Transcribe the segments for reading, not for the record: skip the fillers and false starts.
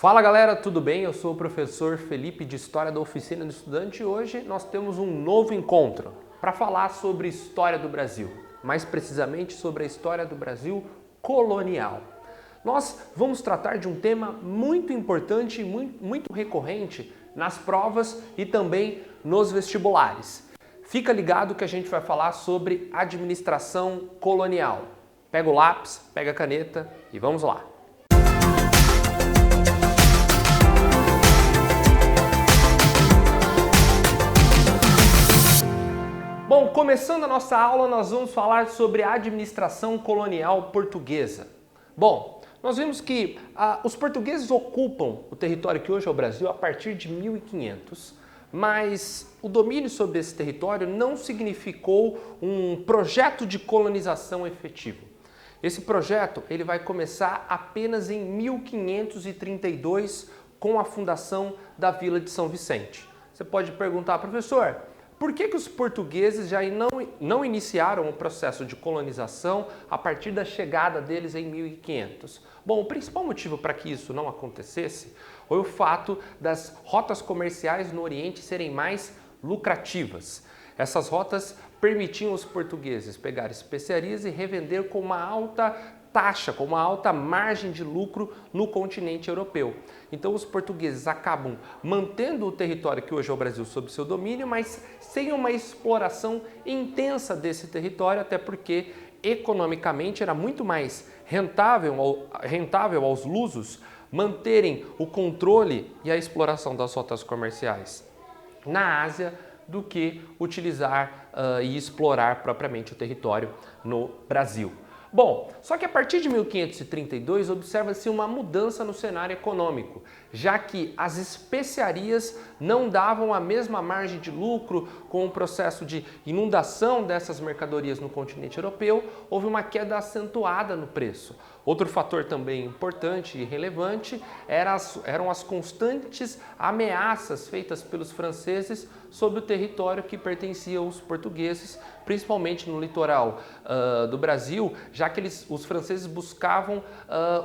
Fala galera, tudo bem? Eu sou o professor Felipe de História da Oficina do Estudante e hoje nós temos um novo encontro para falar sobre história do Brasil, mais precisamente sobre a história do Brasil colonial. Nós vamos tratar de um tema muito importante e muito recorrente nas provas e também nos vestibulares. Fica ligado que a gente vai falar sobre administração colonial. Pega o lápis, pega a caneta e vamos lá. Bom, começando a nossa aula, nós vamos falar sobre a administração colonial portuguesa. Bom, nós vimos que os portugueses ocupam o território que hoje é o Brasil a partir de 1500, mas o domínio sobre esse território não significou um projeto de colonização efetivo. Esse projeto ele vai começar apenas em 1532 com a fundação da Vila de São Vicente. Você pode perguntar, professor, por que os portugueses já não iniciaram o processo de colonização a partir da chegada deles em 1500? Bom, o principal motivo para que isso não acontecesse foi o fato das rotas comerciais no Oriente serem mais lucrativas. Essas rotas permitiam os portugueses pegar especiarias e revender com uma alta taxa, com uma alta margem de lucro no continente europeu. Então os portugueses acabam mantendo o território que hoje é o Brasil sob seu domínio, mas sem uma exploração intensa desse território, até porque economicamente era muito mais rentável aos lusos manterem o controle e a exploração das rotas comerciais na Ásia do que utilizar e explorar propriamente o território no Brasil. Bom, só que a partir de 1532 observa-se uma mudança no cenário econômico, já que as especiarias não davam a mesma margem de lucro com o processo de inundação dessas mercadorias no continente europeu, houve uma queda acentuada no preço. Outro fator também importante e relevante eram as constantes ameaças feitas pelos franceses sobre o território que pertencia aos portugueses, principalmente no litoral do Brasil, já que os franceses buscavam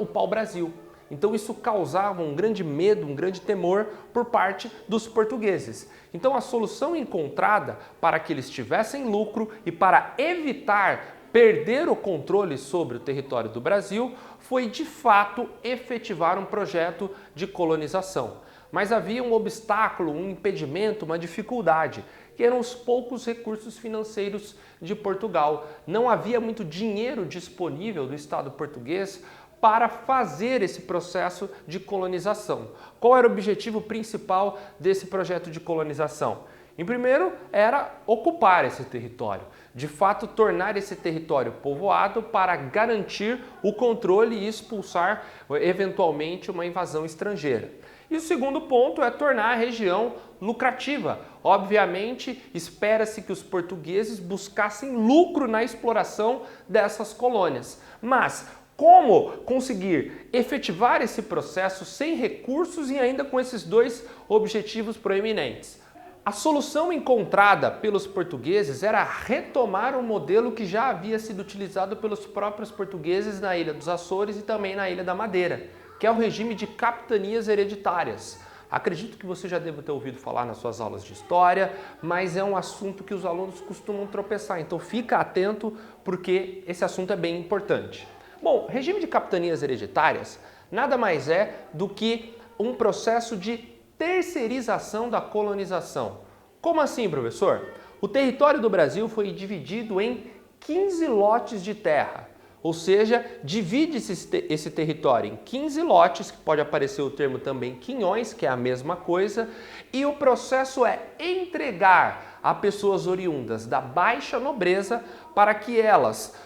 o pau-brasil. Então isso causava um grande medo, um grande temor por parte dos portugueses. Então a solução encontrada para que eles tivessem lucro e para evitar perder o controle sobre o território do Brasil foi, de fato, efetivar um projeto de colonização. Mas havia um obstáculo, um impedimento, uma dificuldade, que eram os poucos recursos financeiros de Portugal. Não havia muito dinheiro disponível do Estado português para fazer esse processo de colonização. Qual era o objetivo principal desse projeto de colonização? Em primeiro, era ocupar esse território, de fato tornar esse território povoado para garantir o controle e expulsar eventualmente uma invasão estrangeira. E o segundo ponto é tornar a região lucrativa. Obviamente, espera-se que os portugueses buscassem lucro na exploração dessas colônias. Mas como conseguir efetivar esse processo sem recursos e ainda com esses dois objetivos proeminentes? A solução encontrada pelos portugueses era retomar um modelo que já havia sido utilizado pelos próprios portugueses na Ilha dos Açores e também na Ilha da Madeira, que é o regime de capitanias hereditárias. Acredito que você já deve ter ouvido falar nas suas aulas de história, mas é um assunto que os alunos costumam tropeçar, então fica atento porque esse assunto é bem importante. Bom, regime de capitanias hereditárias nada mais é do que um processo de terceirização da colonização. Como assim, professor? O território do Brasil foi dividido em 15 lotes de terra, ou seja, divide-se esse território em 15 lotes, que pode aparecer o termo também quinhões, que é a mesma coisa, e o processo é entregar a pessoas oriundas da baixa nobreza para que elas,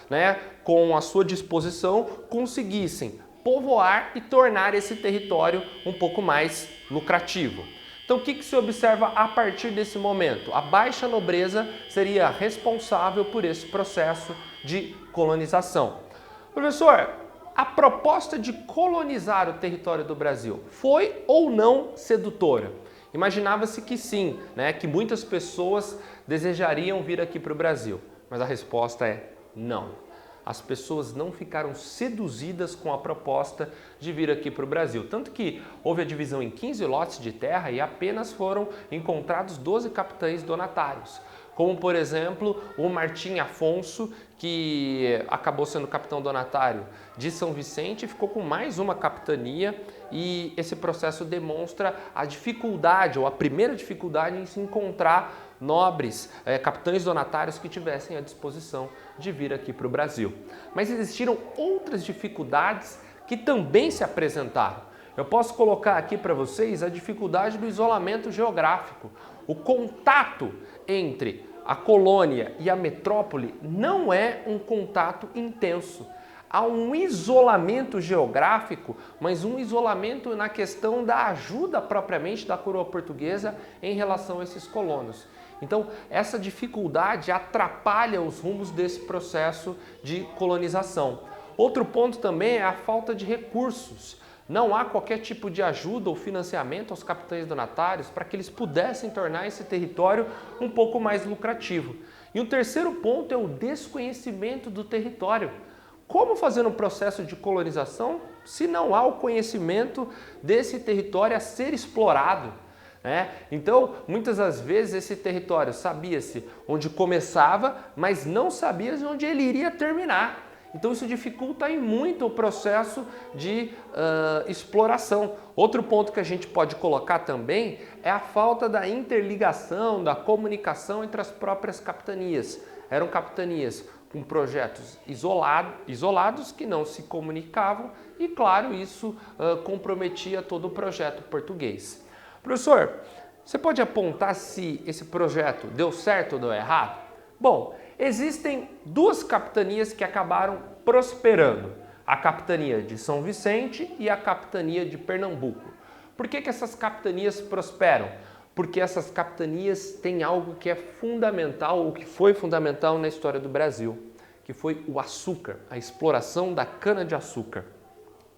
com a sua disposição, conseguissem povoar e tornar esse território um pouco mais lucrativo. Então, o que se observa a partir desse momento? A baixa nobreza seria responsável por esse processo de colonização. Professor, a proposta de colonizar o território do Brasil foi ou não sedutora? Imaginava-se que sim, que muitas pessoas desejariam vir aqui para o Brasil, mas a resposta é não. as pessoas não ficaram seduzidas com a proposta de vir aqui para o Brasil. Tanto que houve a divisão em 15 lotes de terra e apenas foram encontrados 12 capitães donatários. Como, por exemplo, o Martim Afonso, que acabou sendo capitão donatário de São Vicente e ficou com mais uma capitania, e esse processo demonstra a dificuldade, ou a primeira dificuldade em se encontrar nobres, capitães donatários que tivessem à disposição de vir aqui para o Brasil. Mas existiram outras dificuldades que também se apresentaram. Eu posso colocar aqui para vocês a dificuldade do isolamento geográfico. O contato entre a colônia e a metrópole não é um contato intenso. Há um isolamento geográfico, mas um isolamento na questão da ajuda propriamente da coroa portuguesa em relação a esses colonos. Então, essa dificuldade atrapalha os rumos desse processo de colonização. Outro ponto também é a falta de recursos. Não há qualquer tipo de ajuda ou financiamento aos capitães donatários para que eles pudessem tornar esse território um pouco mais lucrativo. E o terceiro ponto é o desconhecimento do território. Como fazer um processo de colonização se não há o conhecimento desse território a ser explorado? Então, muitas das vezes esse território sabia-se onde começava, mas não sabia-se onde ele iria terminar. Então isso dificulta aí muito o processo de exploração. Outro ponto que a gente pode colocar também é a falta da interligação, da comunicação entre as próprias capitanias. Eram capitanias com projetos isolados que não se comunicavam e, claro, isso comprometia todo o projeto português. Professor, você pode apontar se esse projeto deu certo ou deu errado? Bom, existem duas capitanias que acabaram prosperando, a capitania de São Vicente e a capitania de Pernambuco. Por que essas capitanias prosperam? Porque essas capitanias têm algo que é fundamental, ou que foi fundamental na história do Brasil, que foi o açúcar, a exploração da cana-de-açúcar.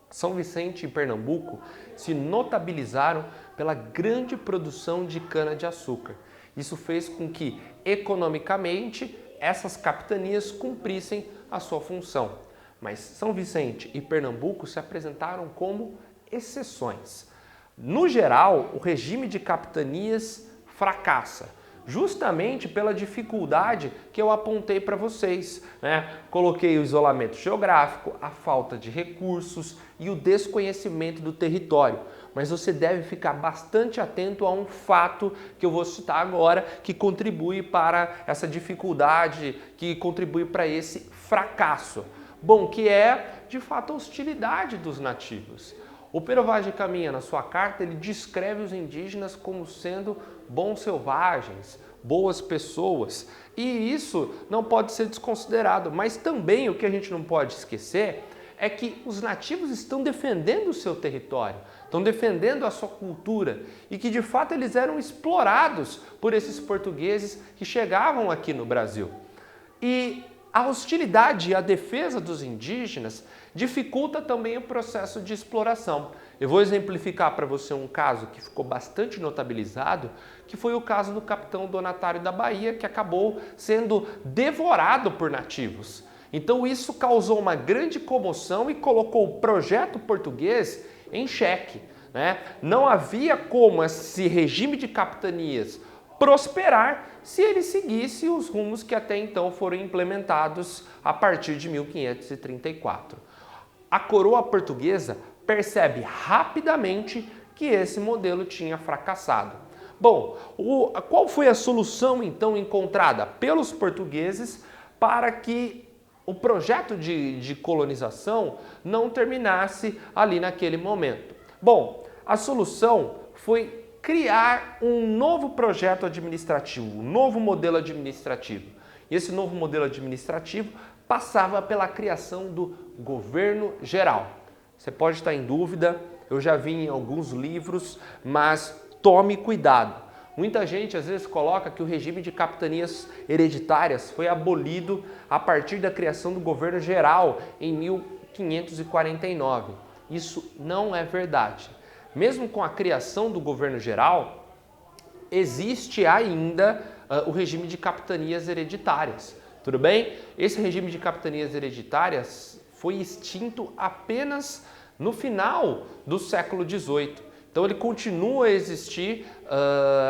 São Vicente e Pernambuco se notabilizaram pela grande produção de cana-de-açúcar. Isso fez com que, economicamente, essas capitanias cumprissem a sua função. Mas São Vicente e Pernambuco se apresentaram como exceções. No geral, o regime de capitanias fracassa, justamente pela dificuldade que eu apontei para vocês, Coloquei o isolamento geográfico, a falta de recursos e o desconhecimento do território. Mas você deve ficar bastante atento a um fato que eu vou citar agora, que contribui para essa dificuldade, que contribui para esse fracasso. Bom, que é, de fato, a hostilidade dos nativos. O Pero Vaz de Caminha, na sua carta, ele descreve os indígenas como sendo bons selvagens, boas pessoas. E isso não pode ser desconsiderado. Mas também o que a gente não pode esquecer é que os nativos estão defendendo o seu território, estão defendendo a sua cultura e que, de fato, eles eram explorados por esses portugueses que chegavam aqui no Brasil. E a hostilidade e a defesa dos indígenas dificulta também o processo de exploração. Eu vou exemplificar para você um caso que ficou bastante notabilizado, que foi o caso do capitão Donatário da Bahia, que acabou sendo devorado por nativos. Então isso causou uma grande comoção e colocou o projeto português em xeque. Não havia como esse regime de capitanias prosperar se ele seguisse os rumos que até então foram implementados a partir de 1534. A coroa portuguesa percebe rapidamente que esse modelo tinha fracassado. Bom, qual foi a solução então encontrada pelos portugueses para que o projeto de colonização não terminasse ali naquele momento? Bom, a solução foi criar um novo projeto administrativo, um novo modelo administrativo. E esse novo modelo administrativo passava pela criação do governo geral. Você pode estar em dúvida, eu já vi em alguns livros, mas tome cuidado. Muita gente às vezes coloca que o regime de capitanias hereditárias foi abolido a partir da criação do governo geral em 1549. Isso não é verdade. Mesmo com a criação do governo geral, existe ainda o regime de capitanias hereditárias. Tudo bem? Esse regime de capitanias hereditárias foi extinto apenas no final do século XVIII. Então ele continua a existir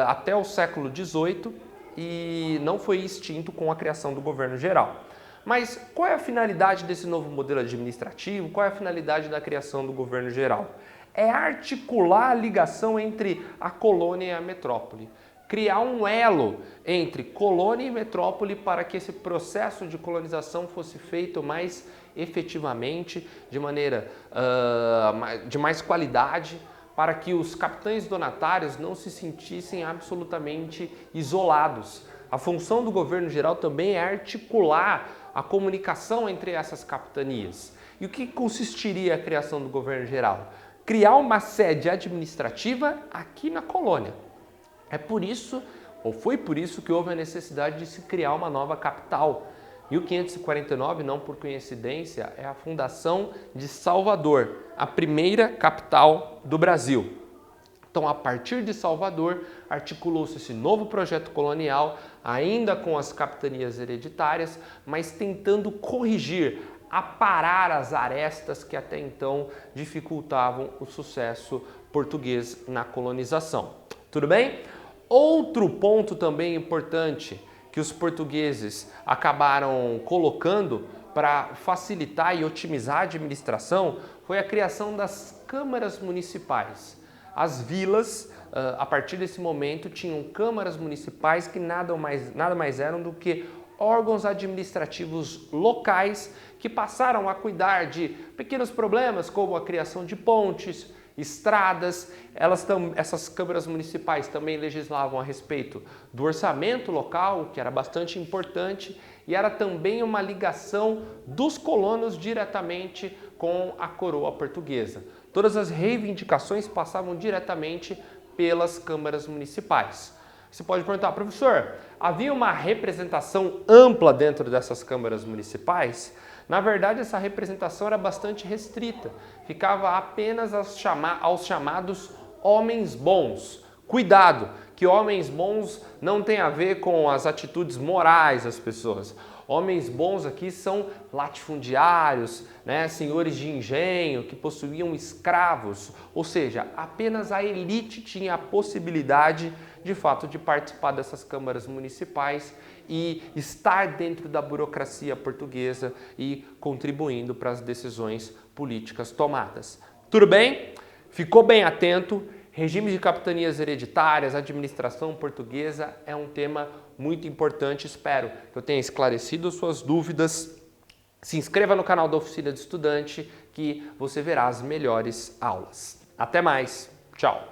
até o século XVIII e não foi extinto com a criação do governo geral. Mas qual é a finalidade desse novo modelo administrativo? Qual é a finalidade da criação do governo geral? É articular a ligação entre a colônia e a metrópole. Criar um elo entre colônia e metrópole para que esse processo de colonização fosse feito mais efetivamente, de maneira de mais qualidade, para que os capitães donatários não se sentissem absolutamente isolados. A função do governo geral também é articular a comunicação entre essas capitanias. E o que consistiria a criação do governo geral? Criar uma sede administrativa aqui na colônia. É por isso, ou foi por isso, que houve a necessidade de se criar uma nova capital. 1549, não por coincidência, é a fundação de Salvador, a primeira capital do Brasil. Então, a partir de Salvador, articulou-se esse novo projeto colonial, ainda com as capitanias hereditárias, mas tentando corrigir, aparar as arestas que até então dificultavam o sucesso português na colonização. Tudo bem? Outro ponto também importante que os portugueses acabaram colocando para facilitar e otimizar a administração foi a criação das câmaras municipais. As vilas, a partir desse momento, tinham câmaras municipais que nada mais eram do que órgãos administrativos locais que passaram a cuidar de pequenos problemas como a criação de pontes, estradas. Essas câmaras municipais também legislavam a respeito do orçamento local, que era bastante importante, e era também uma ligação dos colonos diretamente com a coroa portuguesa. Todas as reivindicações passavam diretamente pelas câmaras municipais. Você pode perguntar, professor, havia uma representação ampla dentro dessas câmaras municipais? Na verdade, essa representação era bastante restrita, ficava apenas aos chamados homens bons. Cuidado, que homens bons não tem a ver com as atitudes morais das pessoas. Homens bons aqui são latifundiários, senhores de engenho que possuíam escravos, ou seja, apenas a elite tinha a possibilidade de fato de participar dessas câmaras municipais e estar dentro da burocracia portuguesa e contribuindo para as decisões políticas tomadas. Tudo bem? Ficou bem atento? Regime de capitanias hereditárias, administração portuguesa é um tema muito importante. Espero que eu tenha esclarecido suas dúvidas. Se inscreva no canal da Oficina de Estudante que você verá as melhores aulas. Até mais. Tchau.